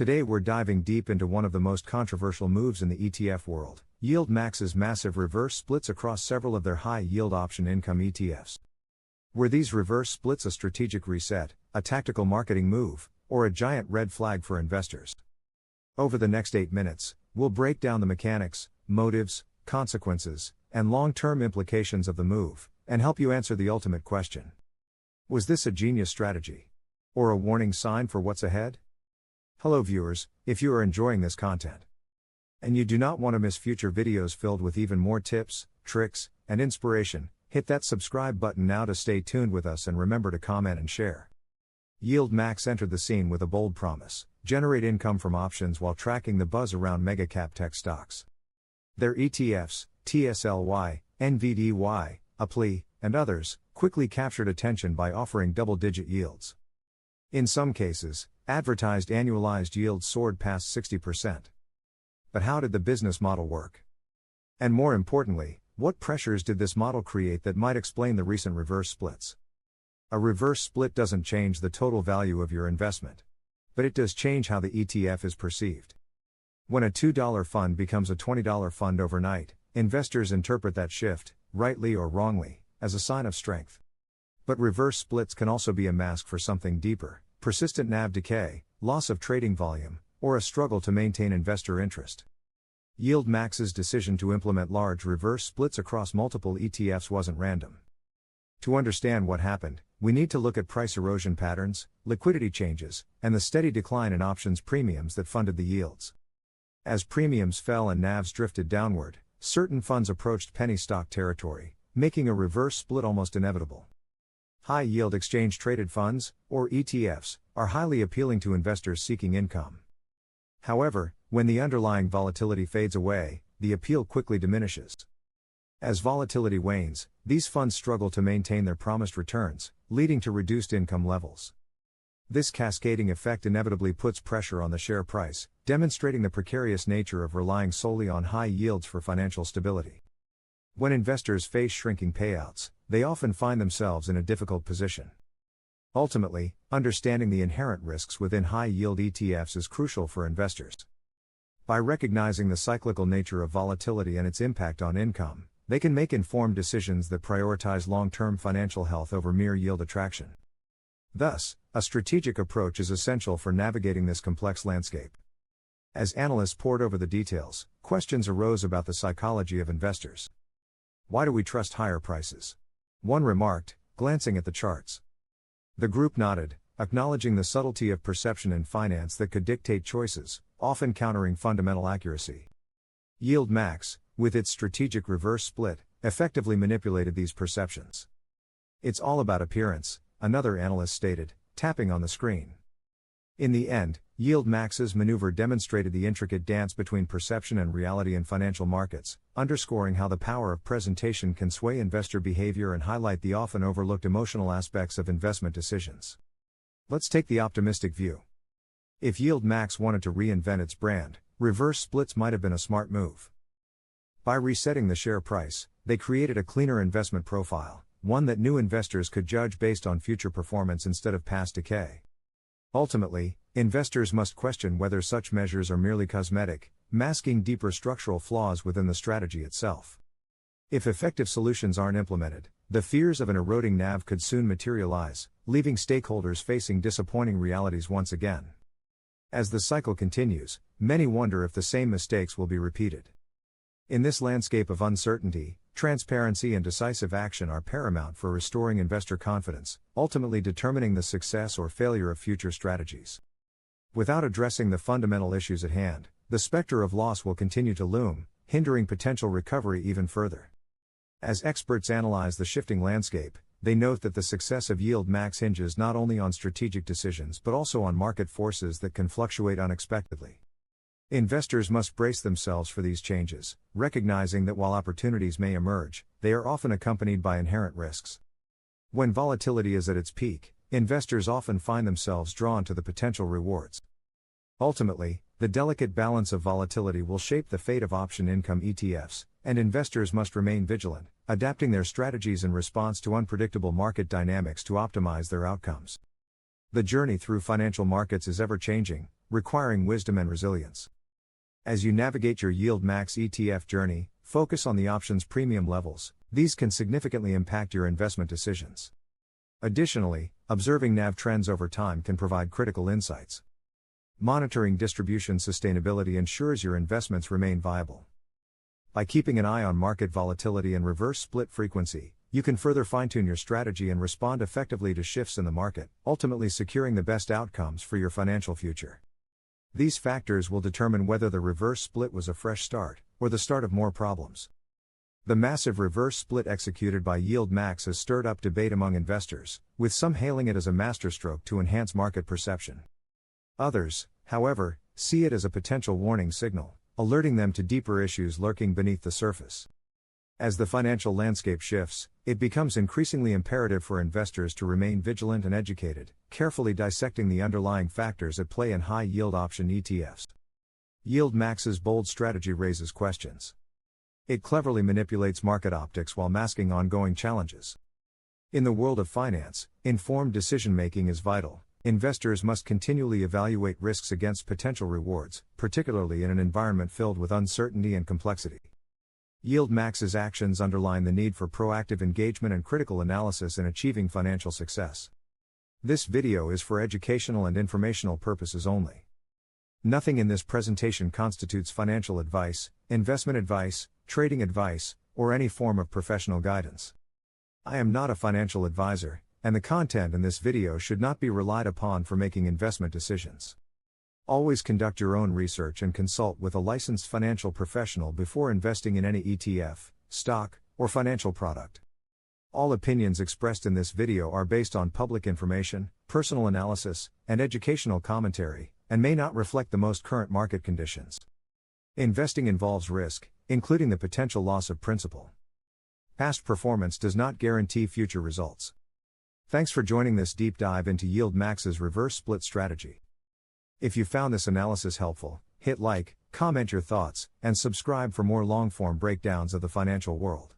Today we're diving deep into one of the most controversial moves in the ETF world, YieldMax's massive reverse splits across several of their high-yield option income ETFs. Were these reverse splits a strategic reset, a tactical marketing move, or a giant red flag for investors? Over the next 8 minutes, we'll break down the mechanics, motives, consequences, and long-term implications of the move, and help you answer the ultimate question. Was this a genius strategy? Or a warning sign for what's ahead? Hello viewers, if you are enjoying this content, and you do not want to miss future videos filled with even more tips, tricks, and inspiration, hit that subscribe button now to stay tuned with us and remember to comment and share. YieldMax entered the scene with a bold promise: generate income from options while tracking the buzz around mega-cap tech stocks. Their ETFs, TSLY, NVDY, APLY, and others, quickly captured attention by offering double-digit yields. In some cases, advertised annualized yields soared past 60%. But how did the business model work? And more importantly, what pressures did this model create that might explain the recent reverse splits? A reverse split doesn't change the total value of your investment. But it does change how the ETF is perceived. When a $2 fund becomes a $20 fund overnight, investors interpret that shift, rightly or wrongly, as a sign of strength. But reverse splits can also be a mask for something deeper: persistent NAV decay, loss of trading volume, or a struggle to maintain investor interest. YieldMax's decision to implement large reverse splits across multiple ETFs wasn't random. To understand what happened, we need to look at price erosion patterns, liquidity changes, and the steady decline in options premiums that funded the yields. As premiums fell and NAVs drifted downward, certain funds approached penny stock territory, making a reverse split almost inevitable. High-yield exchange-traded funds, or ETFs, are highly appealing to investors seeking income. However, when the underlying volatility fades away, the appeal quickly diminishes. As volatility wanes, these funds struggle to maintain their promised returns, leading to reduced income levels. This cascading effect inevitably puts pressure on the share price, demonstrating the precarious nature of relying solely on high yields for financial stability. When investors face shrinking payouts, they often find themselves in a difficult position. Ultimately, understanding the inherent risks within high-yield ETFs is crucial for investors. By recognizing the cyclical nature of volatility and its impact on income, they can make informed decisions that prioritize long-term financial health over mere yield attraction. Thus, a strategic approach is essential for navigating this complex landscape. As analysts pored over the details, questions arose about the psychology of investors. Why do we trust higher prices? One remarked, glancing at the charts. The group nodded, acknowledging the subtlety of perception in finance that could dictate choices, often countering fundamental accuracy. YieldMax, with its strategic reverse split, effectively manipulated these perceptions. It's all about appearance, another analyst stated, tapping on the screen. In the end, YieldMax's maneuver demonstrated the intricate dance between perception and reality in financial markets, underscoring how the power of presentation can sway investor behavior and highlight the often overlooked emotional aspects of investment decisions. Let's take the optimistic view. If YieldMax wanted to reinvent its brand, reverse splits might have been a smart move. By resetting the share price, they created a cleaner investment profile, one that new investors could judge based on future performance instead of past decay. Ultimately, investors must question whether such measures are merely cosmetic, masking deeper structural flaws within the strategy itself. If effective solutions aren't implemented, the fears of an eroding NAV could soon materialize, leaving stakeholders facing disappointing realities once again. As the cycle continues, many wonder if the same mistakes will be repeated. In this landscape of uncertainty, transparency and decisive action are paramount for restoring investor confidence, ultimately determining the success or failure of future strategies. Without addressing the fundamental issues at hand, the specter of loss will continue to loom, hindering potential recovery even further. As experts analyze the shifting landscape, they note that the success of YieldMax hinges not only on strategic decisions but also on market forces that can fluctuate unexpectedly. Investors must brace themselves for these changes, recognizing that while opportunities may emerge, they are often accompanied by inherent risks. When volatility is at its peak, investors often find themselves drawn to the potential rewards. Ultimately, the delicate balance of volatility will shape the fate of option income ETFs, and investors must remain vigilant, adapting their strategies in response to unpredictable market dynamics to optimize their outcomes. The journey through financial markets is ever-changing, requiring wisdom and resilience. As you navigate your YieldMax ETF journey, focus on the options premium levels. These can significantly impact your investment decisions. Additionally, observing NAV trends over time can provide critical insights. Monitoring distribution sustainability ensures your investments remain viable. By keeping an eye on market volatility and reverse split frequency, you can further fine-tune your strategy and respond effectively to shifts in the market, ultimately securing the best outcomes for your financial future. These factors will determine whether the reverse split was a fresh start, or the start of more problems. The massive reverse split executed by YieldMax has stirred up debate among investors, with some hailing it as a masterstroke to enhance market perception. Others, however, see it as a potential warning signal, alerting them to deeper issues lurking beneath the surface. As the financial landscape shifts, it becomes increasingly imperative for investors to remain vigilant and educated, carefully dissecting the underlying factors at play in high-yield option ETFs. YieldMax's bold strategy raises questions. It cleverly manipulates market optics while masking ongoing challenges. In the world of finance, informed decision-making is vital. Investors must continually evaluate risks against potential rewards, particularly in an environment filled with uncertainty and complexity. YieldMax's actions underline the need for proactive engagement and critical analysis in achieving financial success. This video is for educational and informational purposes only. Nothing in this presentation constitutes financial advice, investment advice, trading advice, or any form of professional guidance. I am not a financial advisor, and the content in this video should not be relied upon for making investment decisions. Always conduct your own research and consult with a licensed financial professional before investing in any ETF, stock, or financial product. All opinions expressed in this video are based on public information, personal analysis, and educational commentary, and may not reflect the most current market conditions. Investing involves risk, including the potential loss of principal. Past performance does not guarantee future results. Thanks for joining this deep dive into YieldMax's reverse split strategy. If you found this analysis helpful, hit like, comment your thoughts, and subscribe for more long-form breakdowns of the financial world.